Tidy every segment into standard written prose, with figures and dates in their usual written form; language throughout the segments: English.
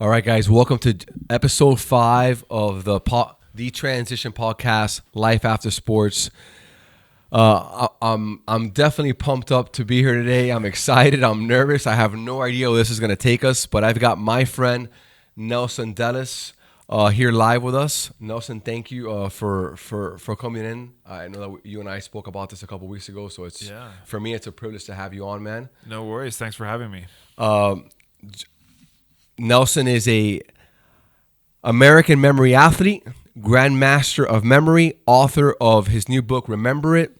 All right, guys, welcome to episode 5 of the Transition Podcast, Life After Sports. I'm definitely pumped up to be here today. I'm excited. I'm nervous. I have no idea where this is going to take us, but I've got my friend Nelson Dellis here live with us. Nelson, thank you for coming in. I know that you and I spoke about this a couple weeks ago, so for me it's a privilege to have you on, man. No worries. Thanks for having me. Nelson is a American memory athlete, grandmaster of memory, author of his new book, Remember It,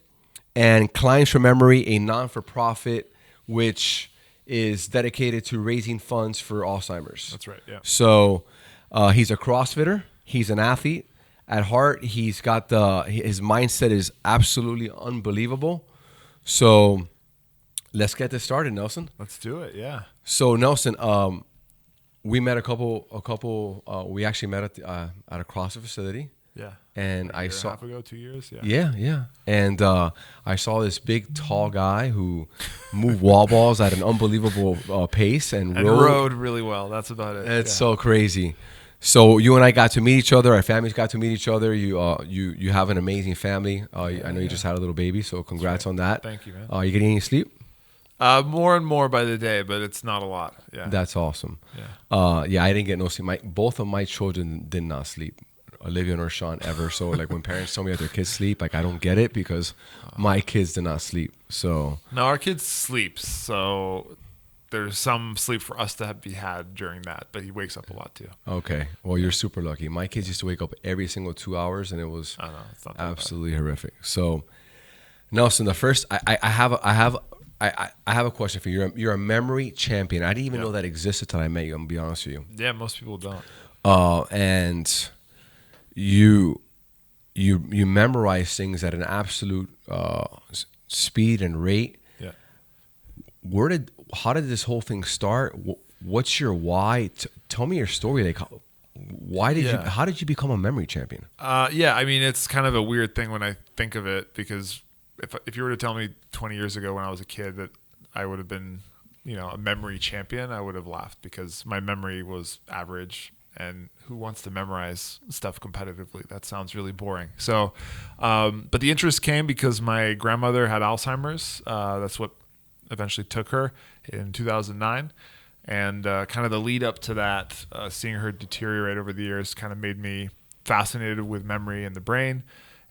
and Clients for Memory, a non-for-profit which is dedicated to raising funds for Alzheimer's. That's right, yeah. So he's a CrossFitter. He's an athlete. At heart, his mindset is absolutely unbelievable. So let's get this started, Nelson. Let's do it, yeah. So, Nelson, we met we actually met at a CrossFit facility. Yeah. And like I a saw half ago, 2 years. Yeah. Yeah. And I saw this big, tall guy who moved wall balls at an unbelievable pace and rode really well. That's about it. It's so crazy. So you and I got to meet each other. Our families got to meet each other. You have an amazing family. I know you just had a little baby, so congrats on that. Thank you, man. You getting any sleep? More and more by the day, but it's not a lot. Yeah. That's awesome. Yeah. I didn't get no sleep. Both of my children did not sleep. Olivia and Rashawn ever. So like when parents tell me that their kids sleep, like I don't get it because my kids did not sleep. So no, our kids sleeps. So there's some sleep for us to be had during that, but he wakes up a lot too. Okay. Well, you're super lucky. My kids used to wake up every single 2 hours, and it was it's not absolutely horrific. So Nelson, the first I have a question for you. You're a memory champion. I didn't even know that existed till I met you. I'm gonna be honest with you. Yeah, most people don't. And you memorize things at an absolute speed and rate. Yeah. How did this whole thing start? What's your why? Tell me your story. Like, how did you become a memory champion? Yeah, I mean, it's kind of a weird thing when I think of it, because if you were to tell me 20 years ago when I was a kid that I would have been, a memory champion, I would have laughed because my memory was average. And who wants to memorize stuff competitively? That sounds really boring. So, but the interest came because my grandmother had Alzheimer's. That's what eventually took her in 2009. And kind of the lead up to that, seeing her deteriorate over the years kind of made me fascinated with memory and the brain.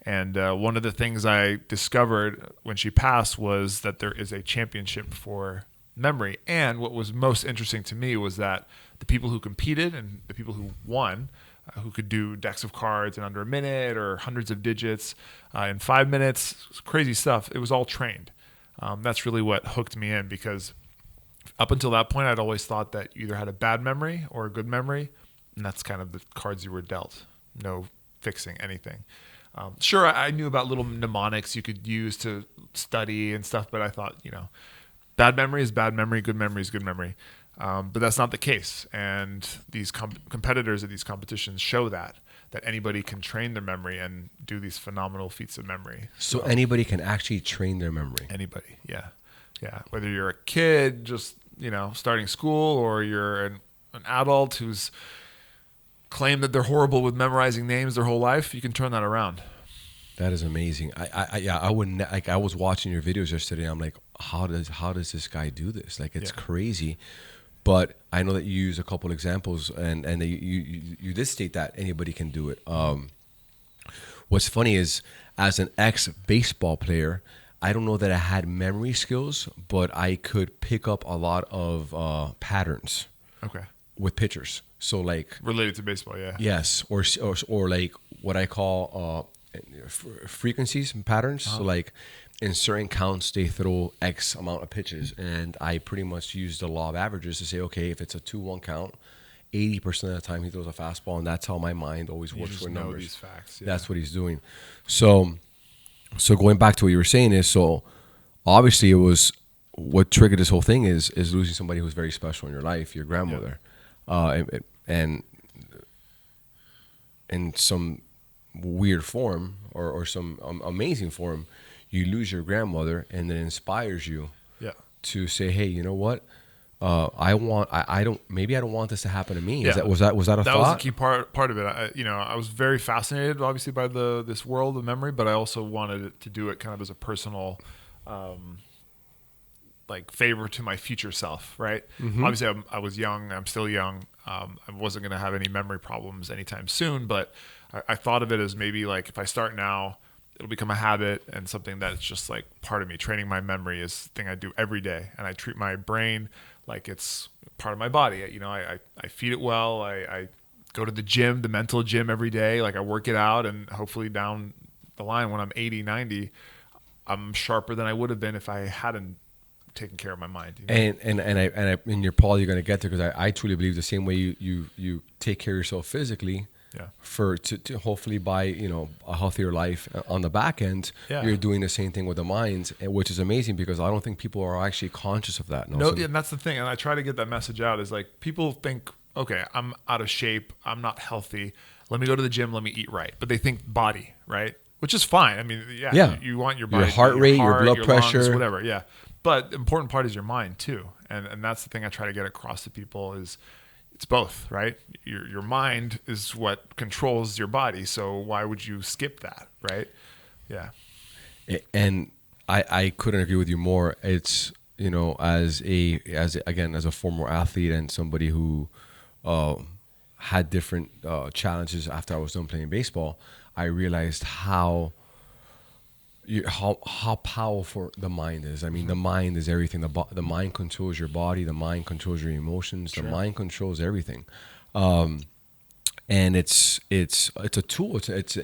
And one of the things I discovered when she passed was that there is a championship for memory. And what was most interesting to me was that the people who competed and the people who won, who could do decks of cards in under a minute or hundreds of digits in 5 minutes, crazy stuff, it was all trained. That's really what hooked me in, because up until that point, I'd always thought that you either had a bad memory or a good memory, and that's kind of the cards you were dealt. No fixing anything. Sure, I knew about little mnemonics you could use to study and stuff, but I thought, bad memory is bad memory, good memory is good memory. But that's not the case. And these competitors at these competitions show that anybody can train their memory and do these phenomenal feats of memory. So anybody can actually train their memory? Anybody, yeah. Yeah, whether you're a kid just, starting school, or you're an adult who's claimed that they're horrible with memorizing names their whole life, you can turn that around. That is amazing. I wouldn't, I was watching your videos yesterday. I'm like, how does this guy do this? Like, it's crazy. But I know that you use a couple examples, and that you did state that anybody can do it. What's funny is, as an ex-baseball player, I don't know that I had memory skills, but I could pick up a lot of patterns. Okay. With pitchers. So like related to baseball, yeah. Yes, or like what I call frequencies and patterns. So like in certain counts, they throw X amount of pitches, and I pretty much use the law of averages to say, okay, if it's a 2-1 count, 80% of the time he throws a fastball, and that's how my mind always works with numbers. Know these facts. Yeah. That's what he's doing. So going back to what you were saying is, so obviously it was what triggered this whole thing is losing somebody who's very special in your life, your grandmother, and in some weird form or some amazing form, you lose your grandmother, and it inspires you to say, hey, you know what? I don't, maybe I don't want this to happen to me. Yeah. Was that a thought? That was a key part of it. I was very fascinated, obviously, by this world of memory, but I also wanted to do it kind of as a personal, like favor to my future self, right? Mm-hmm. Obviously, I was young. I'm still young. I wasn't going to have any memory problems anytime soon, but I thought of it as maybe like if I start now, it'll become a habit and something that's just like part of me. Training my memory is a thing I do every day, and I treat my brain like it's part of my body. I feed it well. I go to the gym, the mental gym every day. Like I work it out, and hopefully down the line when I'm 80, 90, I'm sharper than I would have been if I hadn't taken care of my mind. And you're probably going to get there, because I truly believe the same way you take care of yourself physically. Yeah. To hopefully buy a healthier life on the back end, Yeah. You're doing the same thing with the mind, which is amazing, because I don't think people are actually conscious of that. No, and that's the thing, and I try to get that message out. Is like people think, okay, I'm out of shape, I'm not healthy. Let me go to the gym, let me eat right. But they think body, right? Which is fine. I mean, yeah. You want your body, your heart rate, your blood pressure, lungs, whatever. Yeah. But the important part is your mind too, and that's the thing I try to get across to people is. It's both, right? Your mind is what controls your body. So why would you skip that, right? Yeah. And I couldn't agree with you more. It's, as a former athlete and somebody who had different challenges after I was done playing baseball, I realized how powerful the mind is. I mean, the mind is everything. The mind controls your body. The mind controls your emotions. Sure. The mind controls everything. And it's a tool. It's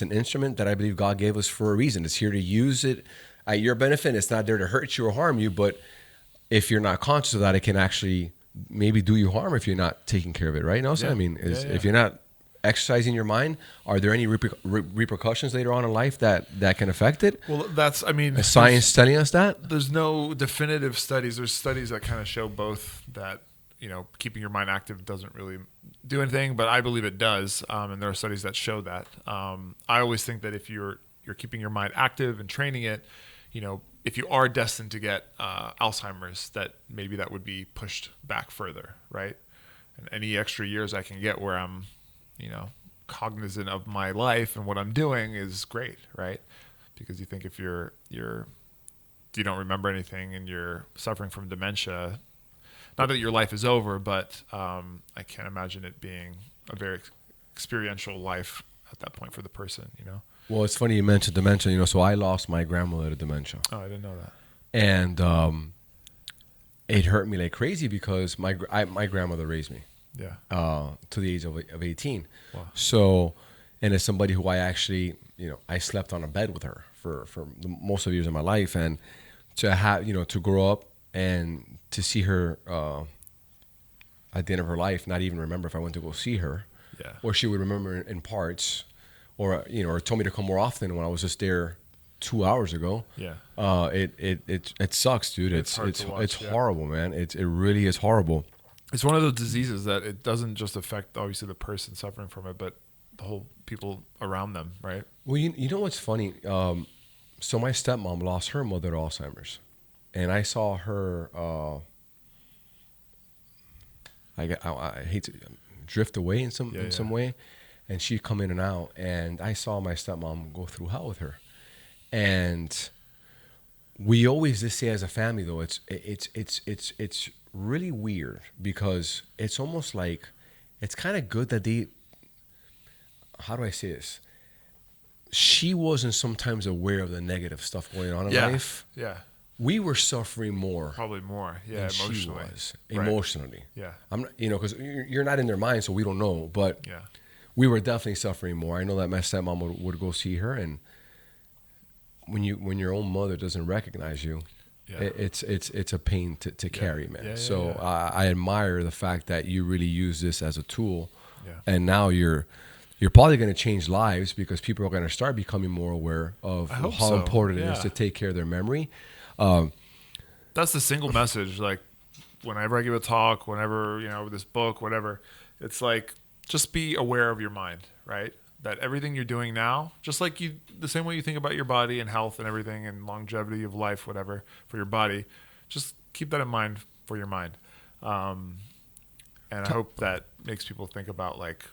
an instrument that I believe God gave us for a reason. It's here to use it at your benefit. It's not there to hurt you or harm you. But if you're not conscious of that, it can actually maybe do you harm if you're not taking care of it. Right? Yeah. I mean, if you're not exercising your mind, are there any repercussions later on in life that can affect it? Well, is science telling us that? There's no definitive studies. There's studies that kind of show both that, keeping your mind active doesn't really do anything, but I believe it does. And there are studies that show that. I always think that if you're keeping your mind active and training it, if you are destined to get Alzheimer's, that maybe that would be pushed back further, right? And any extra years I can get where I'm cognizant of my life and what I'm doing is great, right? Because you think if you don't remember anything and you're suffering from dementia, not that your life is over, but I can't imagine it being a very experiential life at that point for the person, Well, it's funny you mentioned dementia, so I lost my grandmother to dementia. Oh, I didn't know that. And it hurt me like crazy because my grandmother raised me. Yeah. To the age of 18. Wow. So, and as somebody who I actually, I slept on a bed with her for most of the years of my life, and to have, to grow up and to see her at the end of her life, not even remember if I went to go see her, Yeah. or she would remember in parts, or or told me to come more often when I was just there 2 hours ago. Yeah. It sucks, dude. It's hard to watch, it's horrible, man. It really is horrible. It's one of those diseases that it doesn't just affect obviously the person suffering from it, but the whole people around them, right? Well, you know what's funny? So my stepmom lost her mother to Alzheimer's, and I saw her. I hate to drift away in some way, and she'd come in and out, and I saw my stepmom go through hell with her, and we always just say as a family though it's really weird because it's almost like it's kind of good that how do I say this? She wasn't sometimes aware of the negative stuff going on in life. Yeah. We were suffering more. Probably more. Yeah. Than Emotionally. she was. Right. Emotionally. Yeah. I'm not, because you're not in their mind, so we don't know. But yeah. We were definitely suffering more. I know that my stepmom would go see her, and when your own mother doesn't recognize you, it's a pain to carry, man. I admire the fact that you really use this as a tool, and now you're probably going to change lives because people are going to start becoming more aware of how important it is to take care of their memory. That's the single message. Like whenever I give a talk, whenever this book, whatever, it's like just be aware of your mind, right? That everything you're doing now, just like the same way you think about your body and health and everything and longevity of life, whatever, for your body, just keep that in mind for your mind. And I hope that makes people think about like,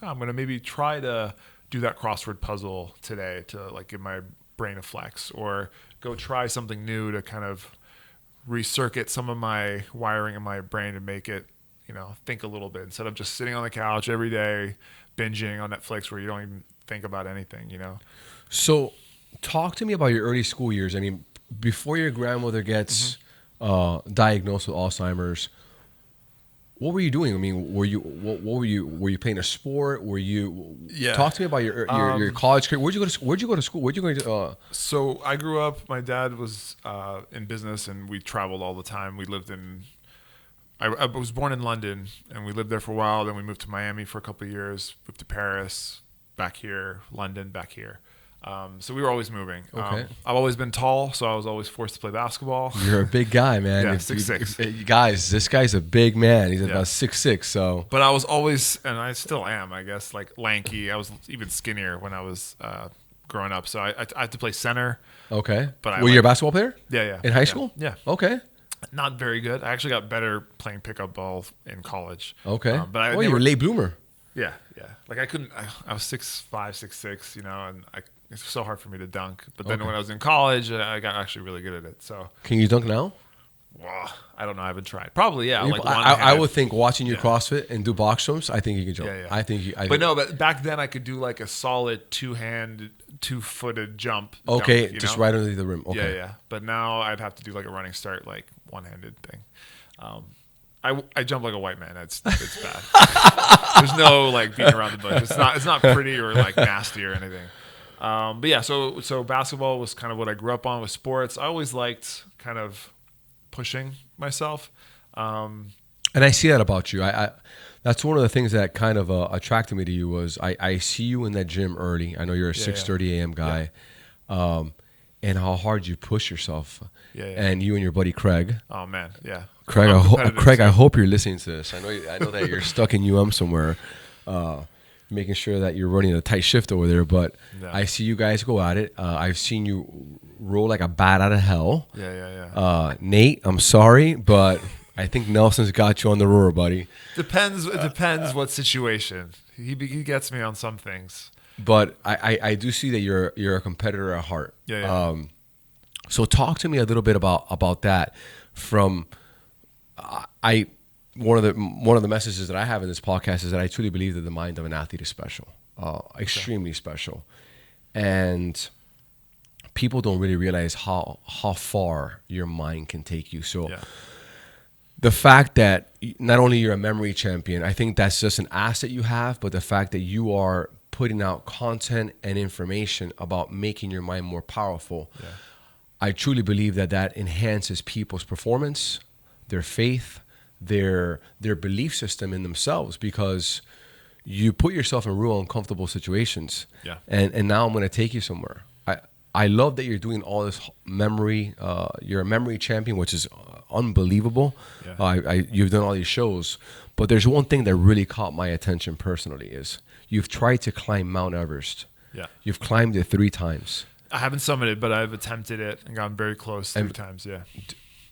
oh, I'm going to maybe try to do that crossword puzzle today to like give my brain a flex, or go try something new to kind of recircuit some of my wiring in my brain to make it, think a little bit instead of just sitting on the couch every day, binging on Netflix where you don't even think about anything, So talk to me about your early school years. I mean, before your grandmother gets diagnosed with Alzheimer's, what were you doing? I mean, what were you playing a sport? Talk to me about your college career. Where'd you go to school? Where'd you go to? So I grew up, my dad was in business and we traveled all the time. We lived I was born in London and we lived there for a while. Then we moved to Miami for a couple of years, moved to Paris, back here, London, back here. So we were always moving. Okay. I've always been tall, so I was always forced to play basketball. You're a big guy, man. Yeah, 6'6". Guys, this guy's a big man. He's about 6'6". So, but I was always, and I still am, I guess, like lanky. I was even skinnier when I was growing up. So I had to play center. Okay. But were you a basketball player? Yeah. In high school? Yeah. Okay. Not very good. I actually got better playing pickup ball in college. Okay. But you were a late bloomer. Yeah. Like I couldn't. I was 6'5", 6'6", and it's so hard for me to dunk. But then when I was in college, I got actually really good at it. So can you dunk now? Well, I don't know. I haven't tried. Probably, yeah. Like I would think watching you CrossFit and do box jumps, I think you can jump. Yeah. I think. But back then I could do like a solid 2-footed jump. Okay, dunk, just right under the rim. Okay. Yeah. But now I'd have to do like a running start, like one-handed thing. I jump like a white man. It's bad. There's no like beating around the bush. It's not pretty or like nasty or anything. But yeah, so basketball was kind of what I grew up on with sports. I always liked kind of pushing myself. And I see that about you. I that's one of the things that kind of attracted me to you was I see you in that gym early. I know you're a 6:30 a.m. guy. Yeah. And how hard you push yourself. Yeah. And you and your buddy Craig. Oh man, yeah. Craig, I hope you're listening to this. I know that you're stuck in somewhere, making sure that you're running a tight shift over there. But I see you guys go at it. I've seen you roll like a bat out of hell. Yeah. Nate, I'm sorry, but I think Nelson's got you on the roar, buddy. It depends what situation. He gets me on some things. But I do see that you're a competitor at heart. Yeah. So talk to me a little bit about that. From one of the messages that I have in this podcast is that I truly believe that the mind of an athlete is special, extremely special, and people don't really realize how far your mind can take you. So. Yeah. The fact that not only you're a memory champion, I think that's just an asset you have, but the fact that you are putting out content and information about making your mind more powerful, I truly believe that enhances people's performance, their faith, their belief system in themselves, because you put yourself in real uncomfortable situations. Yeah. And now I'm going to take you somewhere. I love that you're doing all this memory. You're a memory champion, which is unbelievable. Yeah. You've done all these shows, but there's one thing that really caught my attention personally is you've tried to climb Mount Everest. Yeah. You've climbed it 3 times. I haven't summited, but I've attempted it and gotten very close 3 times. Yeah.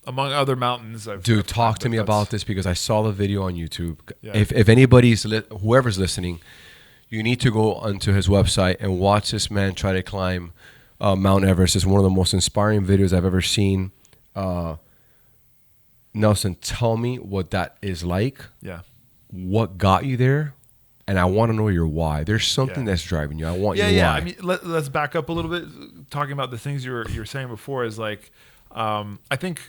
Among other mountains. Dude, talk to me about this, because I saw the video on YouTube. Yeah. If anybody's, whoever's listening, you need to go onto his website and watch this man try to climb Mount Everest. It's one of the most inspiring videos I've ever seen. Nelson, tell me what that is like. Yeah. What got you there? And I want to know your why. There's something that's driving you. I want your why. Yeah. I mean, let's back up a little bit. Talking about the things you were saying before is like, I think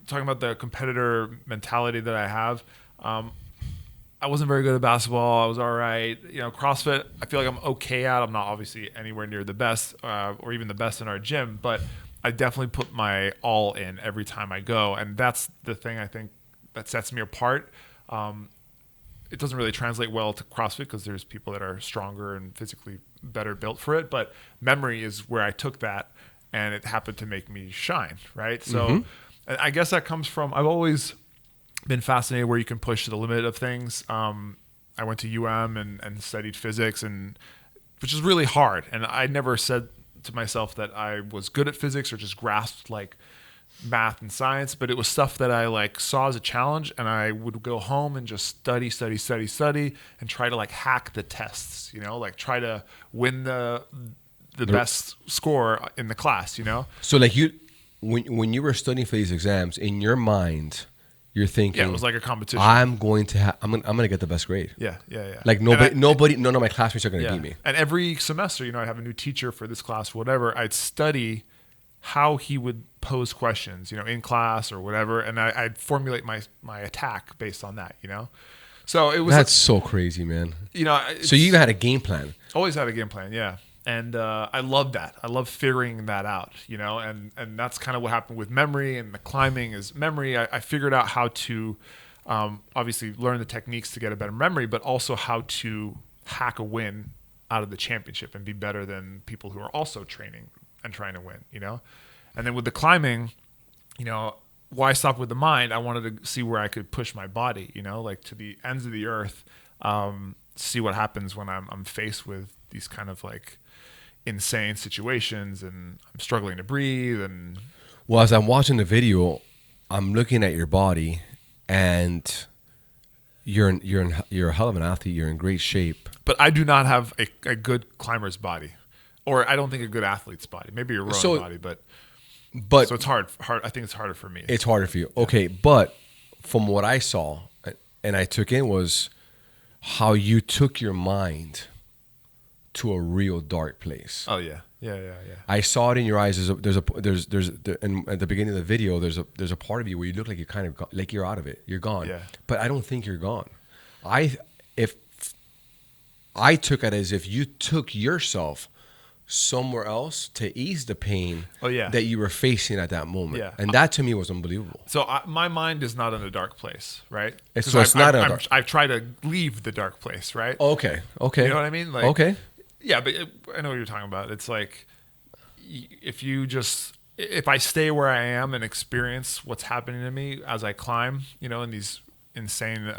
talking about the competitor mentality that I have, I wasn't very good at basketball. I was all right. CrossFit, I feel like I'm okay at. I'm not obviously anywhere near the best or even the best in our gym, but I definitely put my all in every time I go. And that's the thing I think that sets me apart. It doesn't really translate well to CrossFit because there's people that are stronger and physically better built for it. But memory is where I took that, and it happened to make me shine, right? So I guess that comes from, I've always been fascinated where you can push to the limit of things. I went to UM and studied physics, which is really hard. And I never said to myself that I was good at physics or just grasped like math and science, but it was stuff that I like saw as a challenge, and I would go home and just study, and try to like hack the tests, like try to win the best score in the class, So like when you were studying for these exams, in your mind, you're thinking, Yeah, it was like a competition. I'm going to get the best grade. Yeah. Like none of my classmates are going to beat me. And every semester, I'd have a new teacher for this class, whatever. I'd study how he would pose questions, in class or whatever, and I'd formulate my attack based on that, So it was so crazy, man. So you even had a game plan. Always had a game plan, yeah. And I love that. I love figuring that out, and that's kind of what happened with memory and the climbing is memory. I figured out how to obviously learn the techniques to get a better memory, but also how to hack a win out of the championship and be better than people who are also training and trying to win, And then with the climbing, why stop with the mind? I wanted to see where I could push my body, like to the ends of the earth, see what happens when I'm faced with these kind of like insane situations and I'm struggling to breathe. And well, as I'm watching the video, I'm looking at your body, and you're a hell of an athlete. You're in great shape. But I do not have a good climber's body. Or I don't think a good athlete's body. Maybe a rowing body, but so it's hard. I think it's harder for me. It's harder for you. Okay, but from what I saw and I took in was how you took your mind to a real dark place. Oh yeah. I saw it in your eyes. And at the beginning of the video, there's a part of you where you look like you're kind of like you're out of it. You're gone. Yeah. But I don't think you're gone. I took it as if you took yourself somewhere else to ease the pain that you were facing at that moment. Yeah. And that to me was unbelievable. So my mind is not in a dark place, right? I've tried to leave the dark place, right? Okay. You know what I mean? Like, okay. Yeah, but I know what you're talking about. It's like if I stay where I am and experience what's happening to me as I climb, in these insane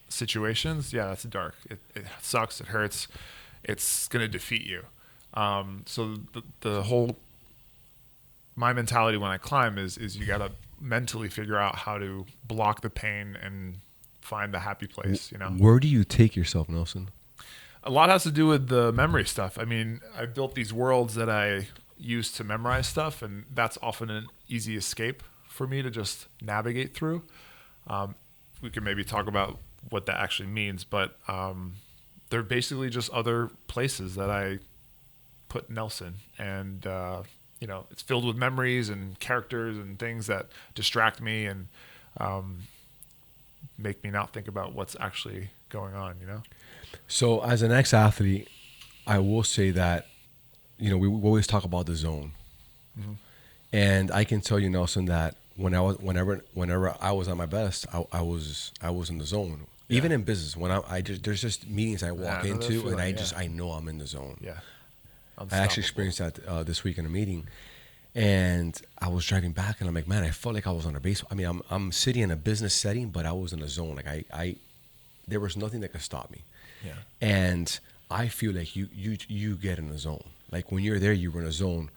situations, that's dark. It sucks. It hurts. It's going to defeat you. So the whole, my mentality when I climb is you got to mentally figure out how to block the pain and find the happy place, Where do you take yourself, Nelson? A lot has to do with the memory stuff. I mean, I built these worlds that I use to memorize stuff, and that's often an easy escape for me to just navigate through. We can maybe talk about what that actually means, but they're basically just other places that I put Nelson, and it's filled with memories and characters and things that distract me and make me not think about what's actually going on. So as an ex-athlete, I will say that we always talk about the zone, and I can tell you, Nelson, that whenever I was at my best, I was in the zone. Yeah. Even in business, when there's just meetings I walk into, and I know I'm in the zone. Yeah. I actually experienced that this week in a meeting, and I was driving back, and I'm like, man, I felt like I was on a base. I mean, I'm sitting in a business setting, but I was in a zone. Like there was nothing that could stop me. Yeah. And I feel like you get in a zone. Like when you're there, you were in a zone,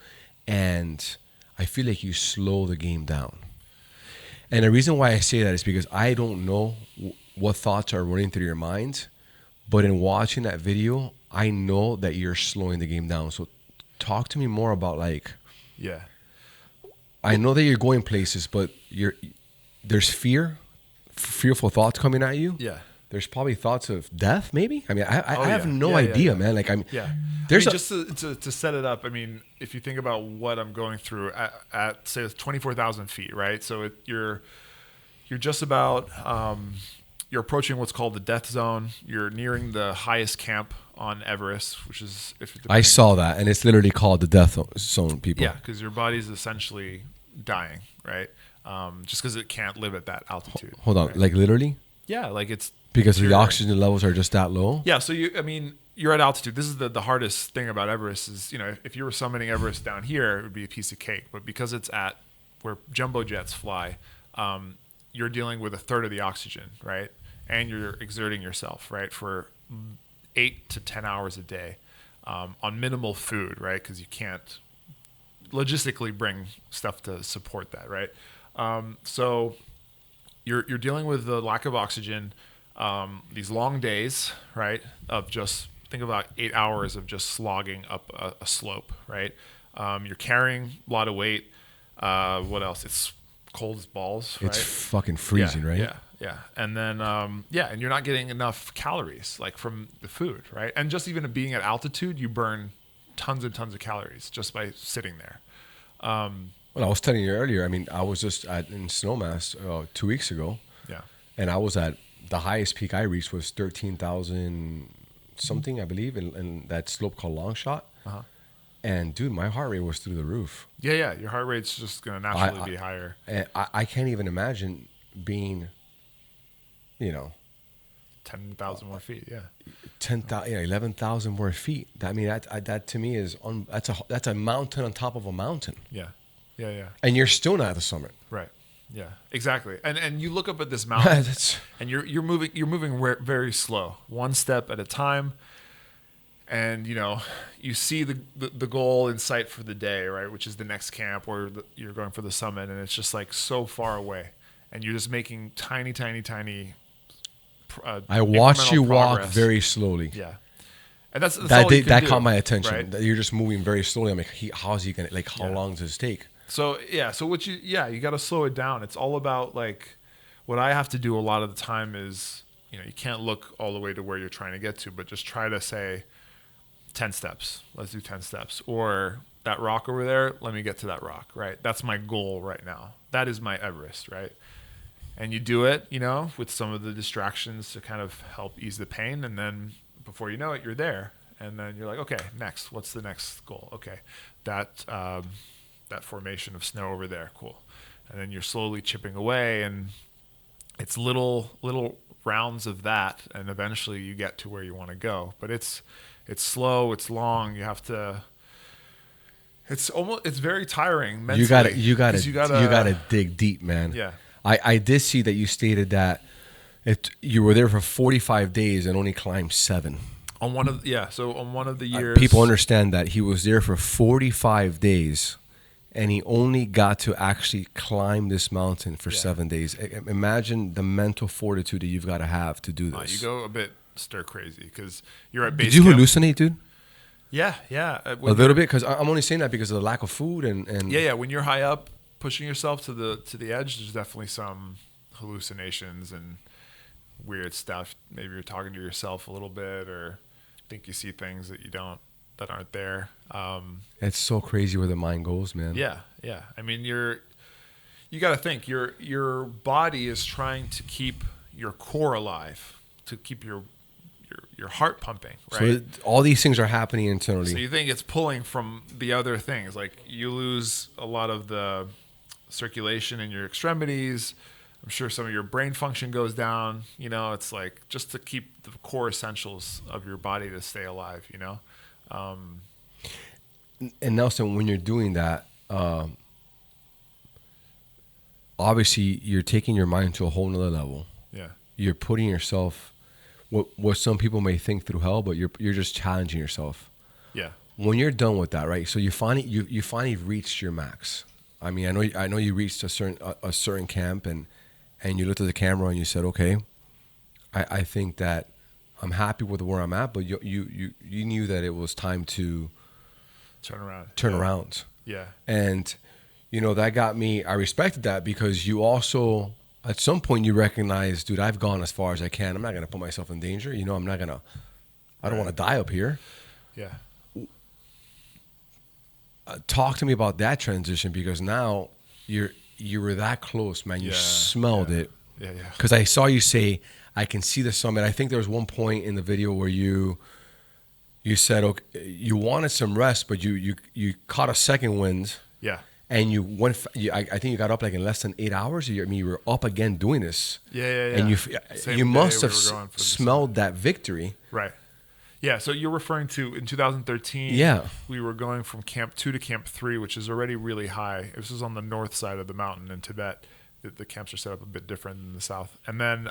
and I feel like you slow the game down. And the reason why I say that is because I don't know what thoughts are running through your mind, but in watching that video, I know that you're slowing the game down. So talk to me more about Yeah. I know that you're going places, but there's fearful thoughts coming at you. Yeah. There's probably thoughts of death, maybe. I mean, I have no idea, man. Like just to set it up. I mean, if you think about what I'm going through at say 24,000 feet, right? So you're just about you're approaching what's called the death zone. You're nearing the highest camp on Everest, which is I saw that, and it's literally called the death zone, people. Yeah, because your body's essentially dying, right? Just because it can't live at that altitude. Hold on, right? Like literally? Yeah, like it's because the oxygen levels are just that low. Yeah, so you're at altitude. This is the hardest thing about Everest is if you were summiting Everest down here, it would be a piece of cake. But because it's at where jumbo jets fly, you're dealing with a third of the oxygen, right? And you're exerting yourself, right, for 8 to 10 hours a day on minimal food, right? Because you can't logistically bring stuff to support that, right? So you're dealing with the lack of oxygen, these long days, right? Of just think about 8 hours of just slogging up a slope, right? You're carrying a lot of weight. What else? It's cold as balls, right? It's fucking freezing, right? Yeah. And then, and you're not getting enough calories like from the food, right? And just even being at altitude, you burn tons and tons of calories just by sitting there. Well, I was telling you earlier, I mean, I was just in Snowmass 2 weeks ago. Yeah. And I was at the highest peak I reached was 13,000 something, I believe, in that slope called Longshot. Uh-huh. And dude, my heart rate was through the roof. Yeah. Your heart rate's just going to naturally be higher. And I can't even imagine being, 10,000 more feet. Yeah. 11,000 more feet. I mean, that to me is that's a mountain on top of a mountain. Yeah. And you're still not at the summit. Right. Yeah. Exactly. And you look up at this mountain, and you're moving very slow, one step at a time. And you see the goal in sight for the day, right? Which is the next camp, where you're going for the summit, and it's just like so far away, and you're just making tiny. I watched you progress. walk very slowly. Yeah, and that's that caught my attention. Right? That you're just moving very slowly. I'm like, how's he gonna how long does this take? So what you got to slow it down. It's all about like what I have to do a lot of the time is you can't look all the way to where you're trying to get to, but just try to say 10 steps. Let's do 10 steps. Or that rock over there, let me get to that rock, right? That's my goal right now. That is my Everest, right? And you do it, with some of the distractions to kind of help ease the pain. And then before you know it, you're there. And then you're like, okay, next, what's the next goal? Okay, that formation of snow over there, cool. And then you're slowly chipping away, and it's little rounds of that, and eventually you get to where you want to go. But it's slow, it's long. You have to. It's very tiring mentally. You gotta dig deep, man. Yeah. I did see that you stated that you were there for 45 days and only climbed 7. On one of the years, people understand that he was there for 45 days, and he only got to actually climb this mountain for 7 days. Imagine the mental fortitude that you've got to have to do this. You go a bit stir crazy because you're at base camp. Did you camp. hallucinate, dude? Yeah. A little bit, because I'm only saying that because of the lack of food and. Yeah. When you're high up, pushing yourself to the edge, there's definitely some hallucinations and weird stuff. Maybe you're talking to yourself a little bit, or think you see things that aren't there. It's so crazy where the mind goes, man. Yeah. I mean, you got to think your body is trying to keep your core alive, to keep your heart pumping, right? So all these things are happening internally. So you think it's pulling from the other things, like you lose a lot of the circulation in your extremities. I'm sure some of your brain function goes down. It's like just to keep the core essentials of your body to stay alive. And Nelson, when you're doing that, obviously you're taking your mind to a whole nother level. Yeah, you're putting yourself. What some people may think through hell, but you're just challenging yourself. Yeah. When you're done with that, right? So you finally reached your max. I mean, I know you reached a certain camp, and you looked at the camera and you said, okay, I think that I'm happy with where I'm at, but you knew that it was time to turn around. Yeah. And that got me. I respected that because you also. At some point, you recognize, dude, I've gone as far as I can. I'm not going to put myself in danger. I don't want to die up here. Yeah. Talk to me about that transition, because now you were that close, man. You smelled it. Yeah. Because I saw you say, I can see the summit. I think there was one point in the video where you said, okay, you wanted some rest, but you caught a second wind. Yeah. And you went. I think you got up like in less than 8 hours. You were up again doing this. Yeah. And you must have smelled that victory. Right. Yeah. So you're referring to in 2013. Yeah. We were going from Camp 2 to Camp 3, which is already really high. This was on the north side of the mountain in Tibet. The camps are set up a bit different than the south. And then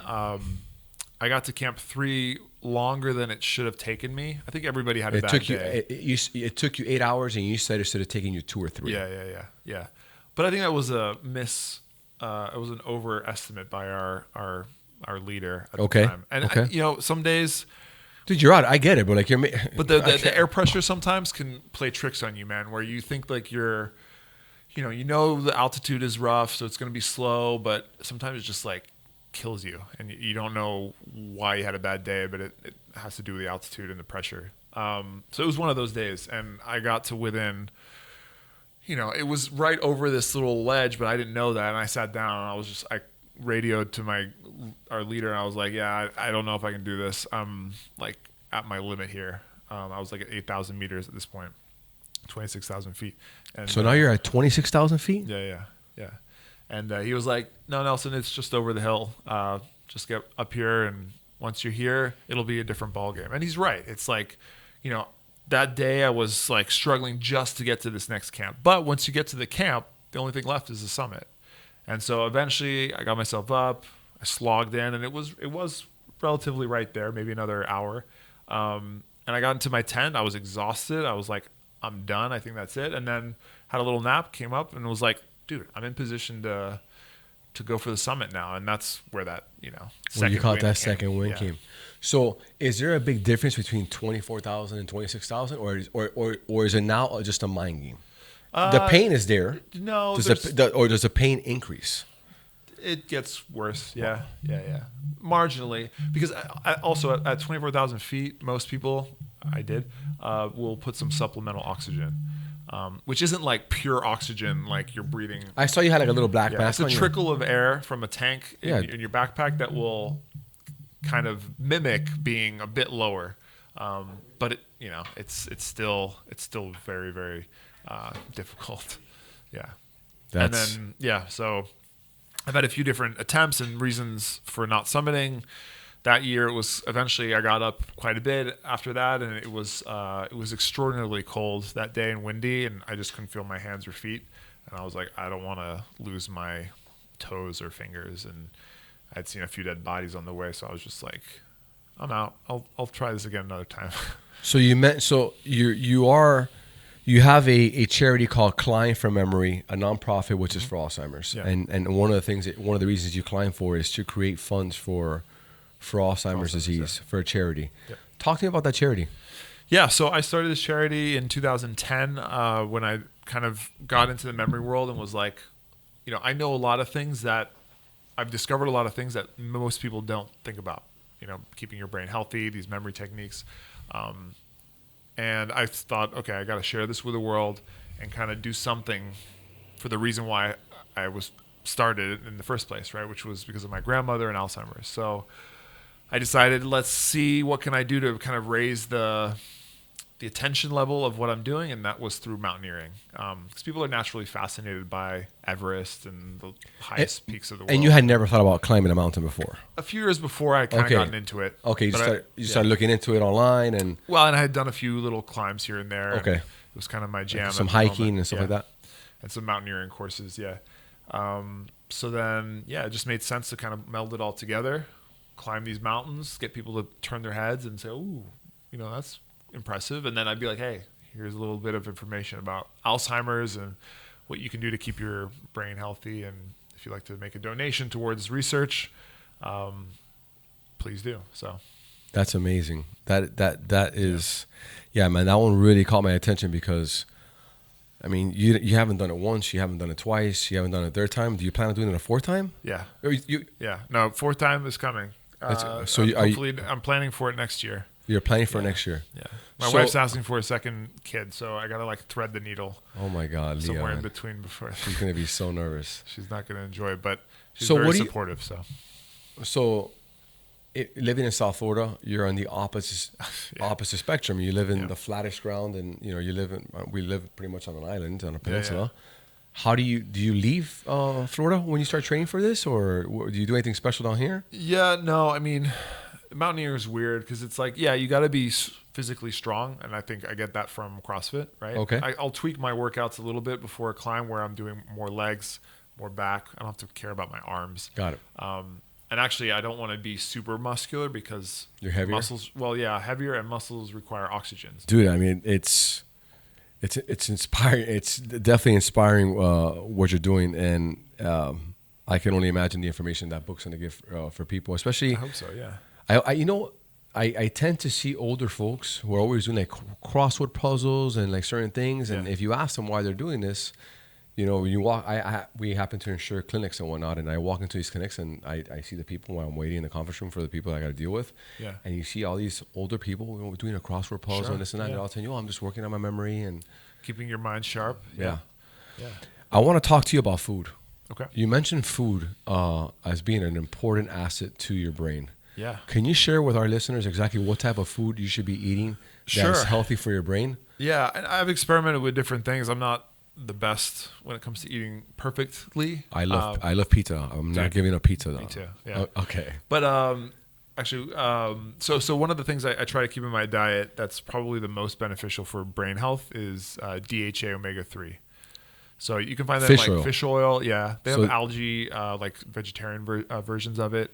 I got to camp 3 longer than it should have taken me. I think everybody had a bad day. It took you 8 hours, and you said it should have taken you 2 or 3. Yeah. But I think that was a it was an overestimate by our leader at the time. And some days, dude, you're out. I get it, but like but the air pressure sometimes can play tricks on you, man. Where you think like you're, the altitude is rough, so it's going to be slow, but sometimes it just like kills you, and you don't know why you had a bad day, but it has to do with the altitude and the pressure. So it was one of those days, and I got to within. It was right over this little ledge, but I didn't know that. And I sat down and I radioed to our leader, and I was like, yeah, I don't know if I can do this. I'm like at my limit here. I was like at 8,000 meters at this point, 26,000 feet. And so now you're at 26,000 feet? Yeah. And he was like, no, Nelson, it's just over the hill. Just get up here, and once you're here, it'll be a different ballgame. And he's right. It's like, that day I was like struggling just to get to this next camp. But once you get to the camp, the only thing left is the summit. And so eventually I got myself up, I slogged in, and it was relatively right there, maybe another hour. And I got into my tent. I was exhausted. I was like, I'm done. I think that's it. And then had a little nap, came up, and was like, dude, I'm in position to go for the summit now. And that's where that, when you caught that second wind came. So is there a big difference between 24,000 and 26,000, or is it now just a mind game? The pain is there. No. Does the pain increase? It gets worse. Yeah. Marginally. Because I also at 24,000 feet, most people, I did, will put some supplemental oxygen. Which isn't like pure oxygen, like you're breathing. I saw you had like a little black mask. It's a trickle of air from a tank in your backpack that will kind of mimic being a bit lower, but it's still very, very difficult. And then so I've had a few different attempts and reasons for not summiting. That year, it was eventually I got up quite a bit after that, and it was extraordinarily cold that day and windy, and I just couldn't feel my hands or feet, and I was like, I don't want to lose my toes or fingers, and I'd seen a few dead bodies on the way, so I was just like, I'm out. I'll try this again another time. So you have a charity called Climb from Memory, a nonprofit which is for Alzheimer's, and one of the reasons you climb for is to create funds for Alzheimer's disease, for a charity. Talk to me about that charity. Yeah, so I started this charity in 2010 when I kind of got into the memory world and was like, I know a lot of things that I've discovered a lot of things that most people don't think about, keeping your brain healthy, these memory techniques. And I thought, okay, I got to share this with the world and kind of do something for the reason why I was started in the first place, right? Which was because of my grandmother and Alzheimer's. So I decided, let's see what can I do to kind of raise the attention level of what I'm doing, and that was through mountaineering. Because people are naturally fascinated by Everest and the highest peaks of the world. And you had never thought about climbing a mountain before? A few years before, I kind of gotten into it. Okay, you started looking into it online, and I had done a few little climbs here and there. Okay, and it was kind of my jam. Like some hiking and stuff like that, and some mountaineering courses. So then, it just made sense to kind of meld it all together, climb these mountains, get people to turn their heads and say, "Ooh, that's impressive." And then I'd be like, hey, here's a little bit of information about Alzheimer's and what you can do to keep your brain healthy, and if you'd like to make a donation towards research, please do. So that's amazing. That is man, that one really caught my attention, because I mean, you haven't done it once, you haven't done it twice, you haven't done it a third time. Do you plan on doing it a fourth time? No, fourth time is coming. Hopefully I'm planning for it next year. You're planning for next year. Yeah. My wife's asking for a second kid, so I gotta thread the needle. Oh my God, somewhere in between before. She's gonna be so nervous. She's not gonna enjoy it, but she's very supportive. So living in South Florida, you're on the opposite spectrum. You live in the flattest ground, and we live pretty much on an island, on a peninsula. How do you leave Florida when you start training for this, or do you do anything special down here? No, I mean, Mountaineer is weird because it's like, you got to be physically strong, and I think I get that from CrossFit, right? Okay. I'll tweak my workouts a little bit before a climb where I'm doing more legs, more back. I don't have to care about my arms. Got it. And actually, I don't want to be super muscular because You're heavier? muscles. Well, yeah, heavier, and muscles require oxygen. Dude, I mean, it's inspiring. It's definitely inspiring what you're doing, and I can only imagine the information that book's going to give for people, especially. I hope so. Yeah. I tend to see older folks who are always doing like crossword puzzles and like certain things, and if you ask them why they're doing this, you know, when you walk, we happen to insure clinics and whatnot, and I walk into these clinics and I see the people while I'm waiting in the conference room for the people I got to deal with. Yeah. And you see all these older people, you know, doing a crossword puzzle Sure. and this and that. Yeah. And all telling you, I'm just working on my memory and Keeping your mind sharp. yeah. Yeah. I want to talk to you about food. Okay. You mentioned food as being an important asset to your brain. Yeah. Can you share with our listeners exactly what type of food you should be eating that's healthy for your brain? Yeah, and I've experimented with different things. I'm not the best when it comes to eating perfectly. I love pizza. I'm not giving up pizza though. Me too. Yeah. Okay. But actually, so one of the things I try to keep in my diet that's probably the most beneficial for brain health is DHA omega-3. So you can find that Fish in oil. like fish oil. Yeah, they have So- algae, like vegetarian versions of it,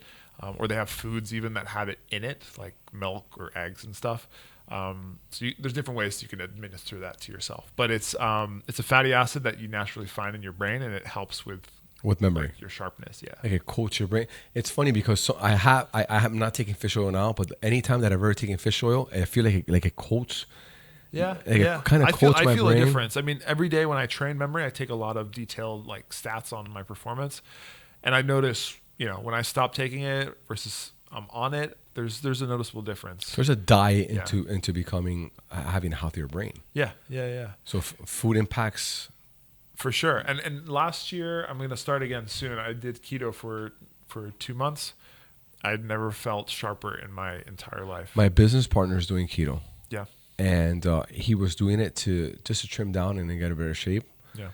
or they have foods even that have it in it, like milk or eggs and stuff. There's different ways you can administer that to yourself, but it's a fatty acid that you naturally find in your brain, and it helps with memory. like, your sharpness. Yeah. Like it coats your brain. It's funny because I'm not taking fish oil now, but anytime that I've ever taken fish oil, I feel like it coats. Yeah, Like, it yeah. kinda coats my I feel brain. a difference. I mean, every day when I train memory, I take a lot of detailed like stats on my performance, and I notice, you know, when I stop taking it versus I'm on it, there's a noticeable difference. There's a diet into becoming having a healthier brain. Yeah. So food impacts. For sure. And last year, I'm going to start again soon. I did keto for 2 months. I'd never felt sharper in my entire life. My business partner is doing keto. Yeah. And he was doing it to trim down and then get a better shape. Yeah.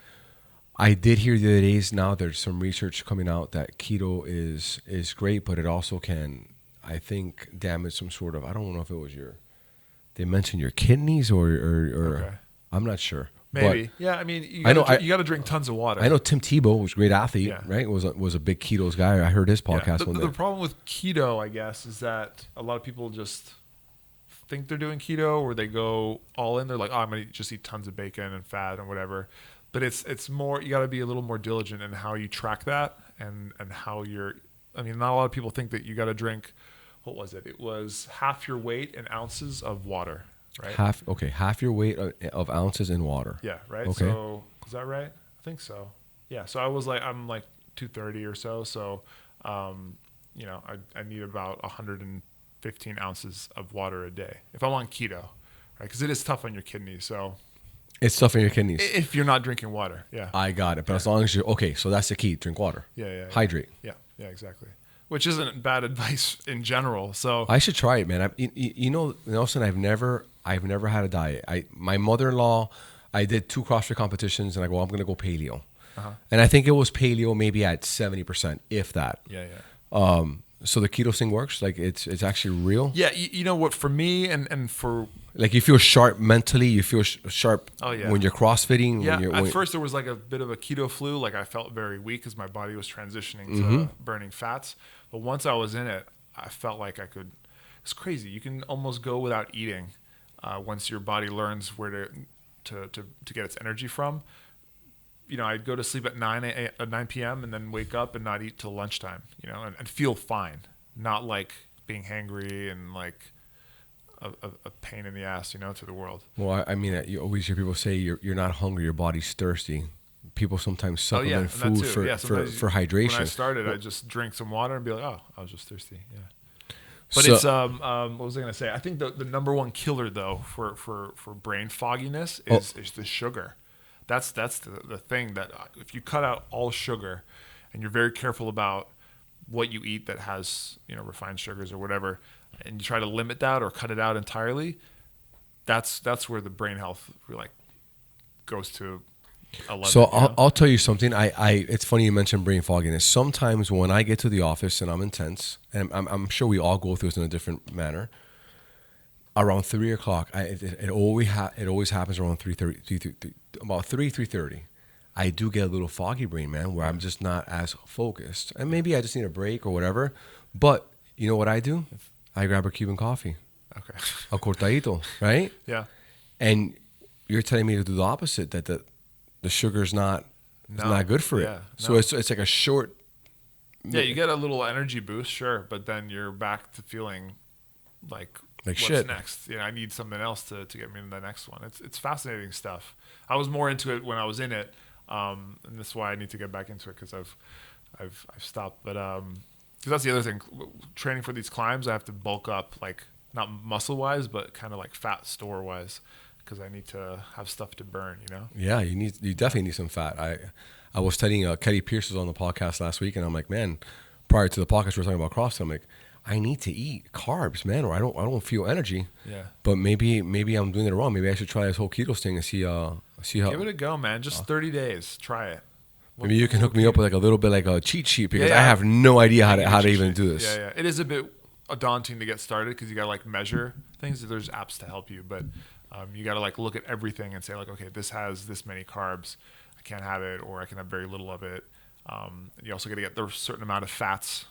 I did hear the other days now there's some research coming out that keto is great, but it also can, I think, damage some sort of, I don't know if it was they mentioned your kidneys or Okay. I'm not sure. Maybe. But Yeah. I mean, you I know- got to drink tons of water. I know Tim Tebow was a great athlete, Yeah. right? Was a big ketos guy. I heard his Yeah. podcast one day. The problem with keto, I guess, is that a lot of people just think they're doing keto, or they go all in. They're like, oh, I'm going to just eat tons of bacon and fat and whatever. But it's more, you got to be a little more diligent in how you track that and how I mean, not a lot of people think that you got to drink, what was it? It was half your weight in ounces of water, right? Half your weight of ounces in water. Yeah, right. Okay. So is that right? I think so. Yeah. So I'm like 230 or so. So, you know, I need about 115 ounces of water a day if I'm on keto, right? Because it is tough on your kidneys. So It's tough in your kidneys. if you're not drinking water, yeah. I got it. But as long as you're okay, so that's the key. Drink water. Yeah. Hydrate. Yeah, exactly. Which isn't bad advice in general. So I should try it, man. You know, Nelson, I've never had a diet. My mother-in-law, I did 2 CrossFit competitions, and I go, I'm gonna go paleo, and I think it was paleo maybe at 70%, if that. yeah. So the keto thing works. Like it's actually real. Yeah, you know what? For me and for Like you feel sharp mentally. You feel sharp. Oh, yeah. When you're CrossFitting. yeah, When at first there was like a bit of a keto flu. Like I felt very weak because my body was transitioning to burning fats. But once I was in it, I felt like I could. It's crazy. You can almost go without eating once your body learns where to get its energy from. You know, I'd go to sleep at 9 p.m. and then wake up and not eat till lunchtime. You know, and feel fine, not like being hangry and like a pain in the ass, you know, to the world. Well, I mean, you always hear people say you're not hungry, your body's thirsty. People sometimes supplement and that food too. Yeah, for hydration. When I started, I just drink some water and be like, oh, I was just thirsty. Yeah. But So- it's what was I gonna say? I think the number one killer though for brain fogginess is the sugar. That's the thing that if you cut out all sugar, and you're very careful about what you eat that has, you know, refined sugars or whatever, and you try to limit that or cut it out entirely, that's where the brain health like goes to 11. So I'll tell you something. It's funny you mentioned brain fogginess. Sometimes when I get to the office and I'm intense, and I'm sure we all go through this in a different manner. Around 3:00, it always happens around 3:30, about 3:30. I do get a little foggy brain, man, where I'm just not as focused. And maybe I just need a break or whatever. But you know what I do? I grab a Cuban coffee, Okay. a cortadito, right? Yeah. And you're telling me to do the opposite, that the sugar's not good for it. Yeah, So no. it's like a short. Yeah, you get a little energy boost, sure, but then you're back to feeling like what's shit. next? You know, I need something else to get me to the next one. It's fascinating stuff. I was more into it when I was in it, and that's why I need to get back into it because I've stopped. But because that's the other thing, training for these climbs, I have to bulk up, like not muscle wise, but kind of like fat store wise, because I need to have stuff to burn. You know? Yeah, you definitely need some fat. I was studying Kelly Pierce was on the podcast last week, and I'm like, man, prior to the podcast, we were talking about CrossFit. I'm like, I need to eat carbs, man, or I don't feel energy. Yeah. But maybe I'm doing it wrong. Maybe I should try this whole keto thing and see how. Give it a go, man. Just 30 days. Try it. Maybe you can hook me up with like a little bit like a cheat sheet because I have no idea how to even do this. Yeah. It is a bit daunting to get started because you got to like measure things. There's apps to help you, but you got to like look at everything and say like, okay, this has this many carbs. I can't have it, or I can have very little of it. You also got to get the certain amount of fats,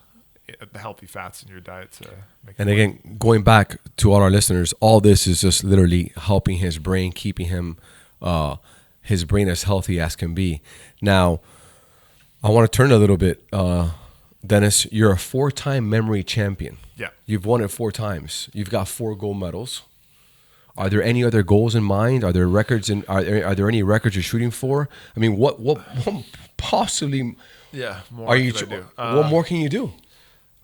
the healthy fats in your diet to make it And work. again, going back to all our listeners, all this is just literally helping his brain, keeping him his brain as healthy as can be. Now, I want to turn a little bit. Dennis, you're a 4-time memory champion. Yeah. You've won it 4 times. You've got 4 gold medals. Are there any other goals in mind? Are there records are there any records you're shooting for? I mean, what possibly More are you? could I do? What more can you do?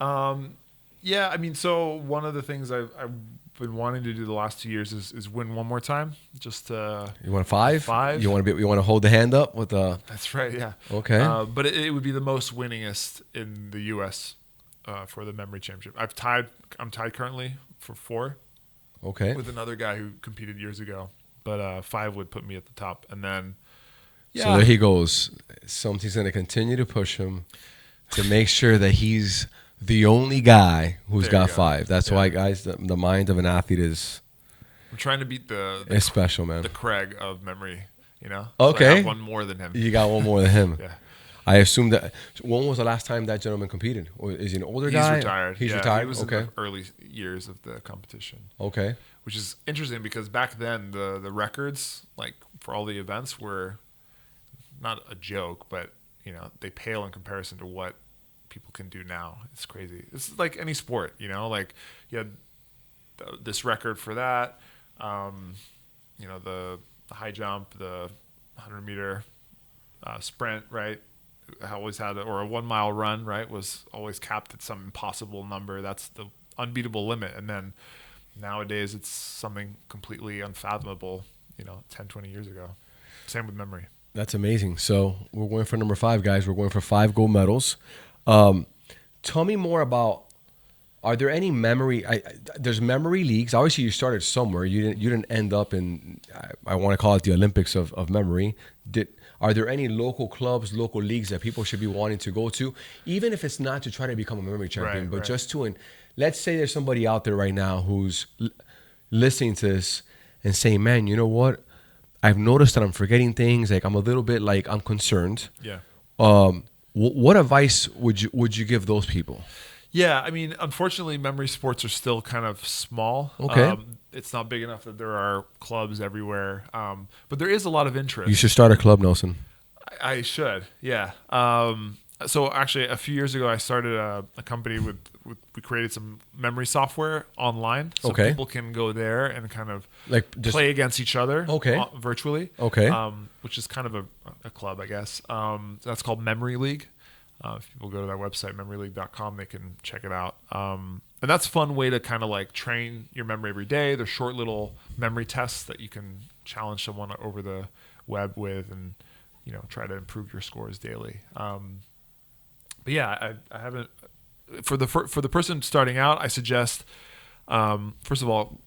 Yeah, I mean, so one of the things I've been wanting to do the last 2 years is win one more time. Just You want 5? 5. You want to hold the hand up with the? That's right. Yeah. Okay. But it would be the most winningest in the U.S. For the memory championship. I'm tied currently for 4. Okay. With another guy who competed years ago, but 5 would put me at the top, and then So there he goes. Something's going to continue to push him to make sure that he's the only guy who's got 5. That's why, guys, the mind of an athlete is. I'm trying to beat It's special, man. the Craig of memory. You know. Okay. So I have one more than him. You got one more than him. Yeah. I assume that. When was the last time that gentleman competed? Or is he an older guy? He's retired. He's retired. He was okay. in the early years of the competition. Okay. Which is interesting because back then the records, like for all the events, were not a joke, but you know they pale in comparison to what people can do now. It's crazy. It's like any sport, you know. Like you had this record for that. You know the high jump, the 100-meter sprint, right? I always had or a 1-mile run, right? Was always capped at some impossible number. That's the unbeatable limit, and then. Nowadays, it's something completely unfathomable, 10, 20 years ago. Same with memory. That's amazing. So we're going for number 5, guys. We're going for 5 gold medals. Tell me more about, are there any memory, there's memory leagues. Obviously, you started somewhere. You didn't end up in, I want to call it the Olympics of memory. Are there any local clubs, local leagues that people should be wanting to go to, even if it's not to try to become a memory champion, but just to, let's say there's somebody out there right now who's listening to this and saying, man, you know what? I've noticed that I'm forgetting things. Like I'm a little bit like I'm concerned. Yeah. What advice would you give those people? Yeah, I mean, unfortunately, memory sports are still kind of small. Okay. It's not big enough that there are clubs everywhere, but there is a lot of interest. You should start a club, Nelson. I should, yeah. So actually, a few years ago, I started a company we created some memory software online, so people can go there and kind of like just play against each other, virtually, which is kind of a club, I guess. That's called Memory League. If people go to that website, memoryleague.com, they can check it out. And that's a fun way to kind of like train your memory every day. They're short little memory tests that you can challenge someone over the web with and, try to improve your scores daily. But yeah, I haven't, for the person starting out, I suggest, first of all,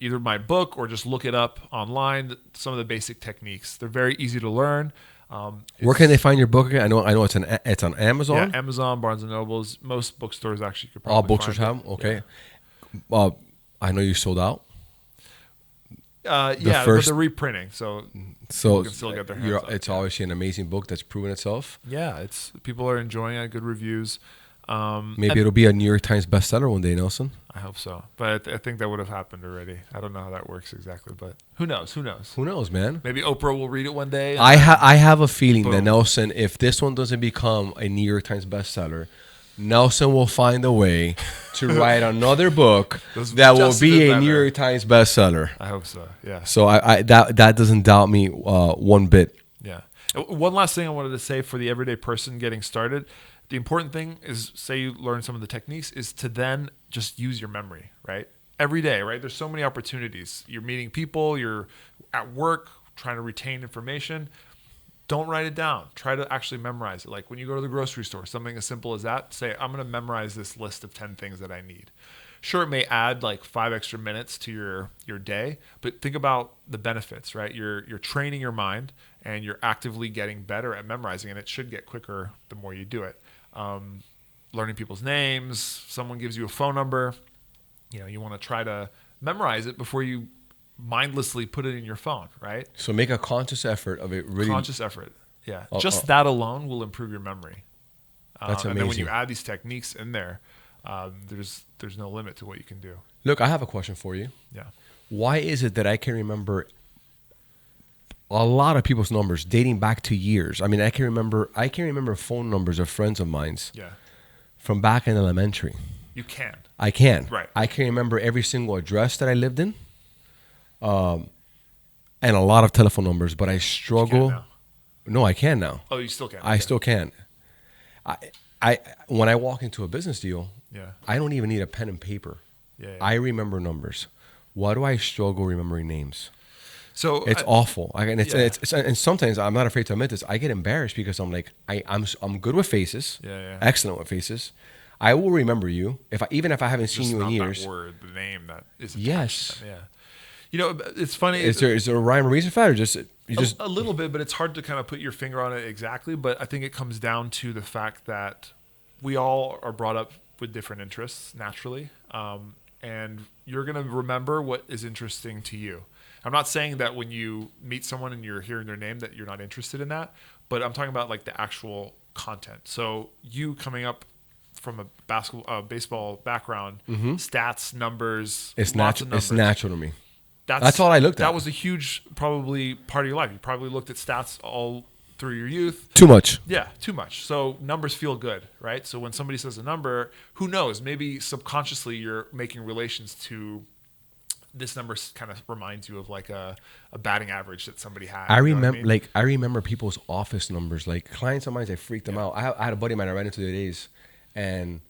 either my book or just look it up online, some of the basic techniques. They're very easy to learn. Where can they find your book again? I know it's on Amazon. Yeah, Amazon, Barnes and Nobles, most bookstores actually could probably all bookstores find have them? Okay. Yeah. I know you sold out. Yeah, but they're reprinting, so people can still get their hands on it. It's obviously an amazing book that's proven itself. Yeah, people are enjoying it, good reviews. Maybe it'll be a New York Times bestseller one day, Nelson. I hope so, but I think that would have happened already. I don't know how that works exactly, but who knows? Who knows, man? Maybe Oprah will read it one day. I have a feeling that Nelson, if this one doesn't become a New York Times bestseller, Nelson will find a way to write another book that will be a New York Times bestseller. I hope so. Yeah. So that doesn't doubt me one bit. Yeah. One last thing I wanted to say for the everyday person getting started. The important thing is, say you learn some of the techniques, is to then just use your memory, right? Every day, right? There's so many opportunities. You're meeting people, you're at work, trying to retain information. Don't write it down. Try to actually memorize it. Like when you go to the grocery store, something as simple as that, say, I'm going to memorize this list of 10 things that I need. Sure, it may add like 5 extra minutes to your day, but think about the benefits, right? You're training your mind and you're actively getting better at memorizing, and it should get quicker the more you do it. Learning people's names, someone gives you a phone number, you want to try to memorize it before you mindlessly put it in your phone, right? So make a conscious effort of it. Really, conscious effort, yeah. Just that alone will improve your memory. That's amazing. And then when you add these techniques in there, there's no limit to what you can do. Look, I have a question for you. Yeah. Why is it that I can remember a lot of people's numbers dating back to years? I mean, I can remember phone numbers of friends of mine's. Yeah. From back in elementary. You can. I can. Right. I can remember every single address that I lived in. And a lot of telephone numbers, but I struggle. You can now. No, I can now. Oh, you still can. I still can. I when I walk into a business deal, I don't even need a pen and paper. Yeah. I remember numbers. Why do I struggle remembering names? So it's awful. And sometimes I'm not afraid to admit this. I get embarrassed because I'm like I'm good with faces. Yeah. Excellent with faces. I will remember you even if I haven't seen you in years. That word, the name that is attached. Yes. Yeah. It's funny. Is there a rhyme or reason for that, or just a little bit? But it's hard to kind of put your finger on it exactly. But I think it comes down to the fact that we all are brought up with different interests naturally, and you're going to remember what is interesting to you. I'm not saying that when you meet someone and you're hearing their name that you're not interested in that, but I'm talking about like the actual content. So you coming up from a baseball background, stats, numbers, it's lots of numbers. It's natural to me. That's all I looked at. That was a huge, probably part of your life. You probably looked at stats all through your youth. Too much. Yeah, too much. So numbers feel good, right? So when somebody says a number, who knows? Maybe subconsciously you're making relations to this number kind of reminds you of like a batting average that somebody had. I remember, I remember people's office numbers. Like clients of mine, I freaked them out. I had a buddy of mine I ran into the other days, and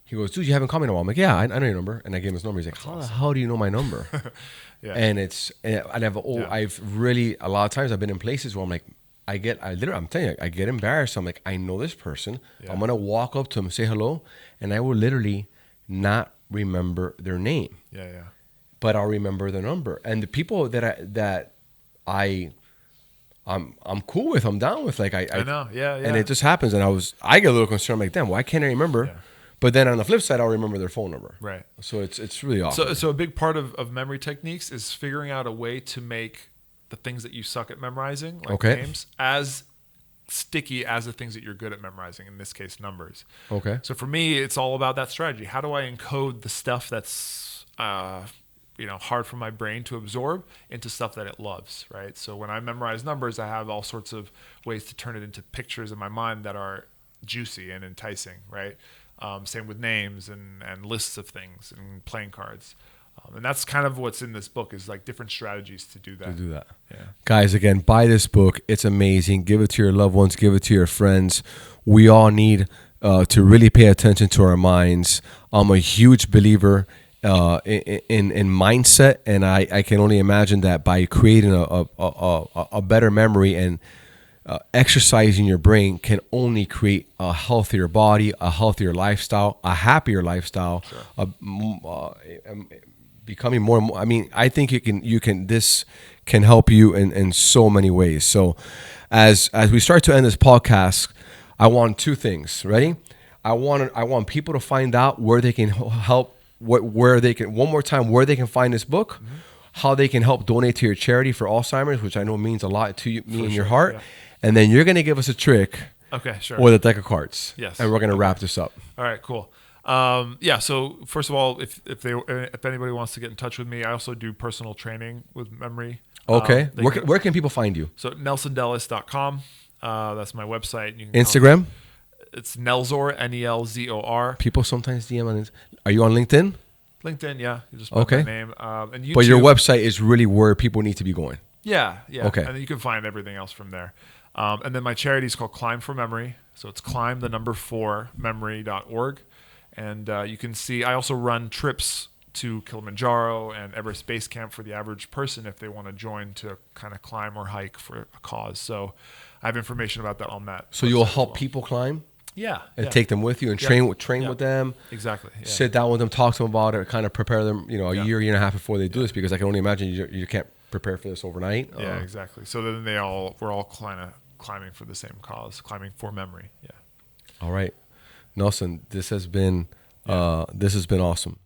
he goes, "Dude, you haven't called me in a while." I'm like, "Yeah, I know your number," and I gave him his number. He's like, "How the hell do you know my number?" Yeah. And I've really a lot of times I've been in places where I'm like, I'm telling you, I get embarrassed. I'm like, I know this person. Yeah. I'm gonna walk up to them, say hello, and I will literally not remember their name. Yeah. But I'll remember the number. And the people I'm cool with, I'm down with. Like I know, yeah. And it just happens, and I get a little concerned. I'm like, damn, why can't I remember? Yeah. But then on the flip side, I'll remember their phone number. Right. So it's really awesome. So a big part of memory techniques is figuring out a way to make the things that you suck at memorizing, like names, as sticky as the things that you're good at memorizing, in this case, numbers. Okay. So for me, it's all about that strategy. How do I encode the stuff that's hard for my brain to absorb into stuff that it loves, right? So when I memorize numbers, I have all sorts of ways to turn it into pictures in my mind that are juicy and enticing, right? Same with names and lists of things and playing cards. And that's kind of what's in this book, is like different strategies to do that. Yeah. Guys, again, buy this book. It's amazing. Give it to your loved ones. Give it to your friends. We all need to really pay attention to our minds. I'm a huge believer in mindset, and I can only imagine that by creating a better memory and exercising your brain can only create a healthier body, a healthier lifestyle, a happier lifestyle, sure. Becoming more and more. I mean, I think this can help you in so many ways. So as we start to end this podcast, I want two things. Ready? I want people to find out where they can help, where they can, one more time, where they can find this book. Mm-hmm. how they can help donate to your charity for Alzheimer's, which I know means a lot to you, me and your sure, heart. yeah. And then you're going to give us a trick Okay, sure. with a deck of cards. Yes. And we're going to wrap this up. All right, cool. Yeah. So first of all, if anybody wants to get in touch with me, I also do personal training with memory. Okay. Where can people find you? So nelsondellis.com. That's my website. You can Instagram? It's Nelzor, Nelzor. People sometimes DM on this. Are you on LinkedIn? LinkedIn, yeah. You just put my name. And YouTube. But your website is really where people need to be going. Yeah. Okay. And then you can find everything else from there. And then my charity is called Climb for Memory. So it's climb4memory.org. And you can see, I also run trips to Kilimanjaro and Everest Base Camp for the average person if they want to join to kind of climb or hike for a cause. So I have information about that on that. So you'll help people climb? Yeah. And take them with you and train with them. Exactly. Yeah. Sit down with them, talk to them about it, kind of prepare them, a year and a half before they do this, because I can only imagine you can't prepare for this overnight. Yeah, exactly. So then we're all kind of climbing for the same cause, climbing for memory. Yeah. All right. Nelson, this has been awesome.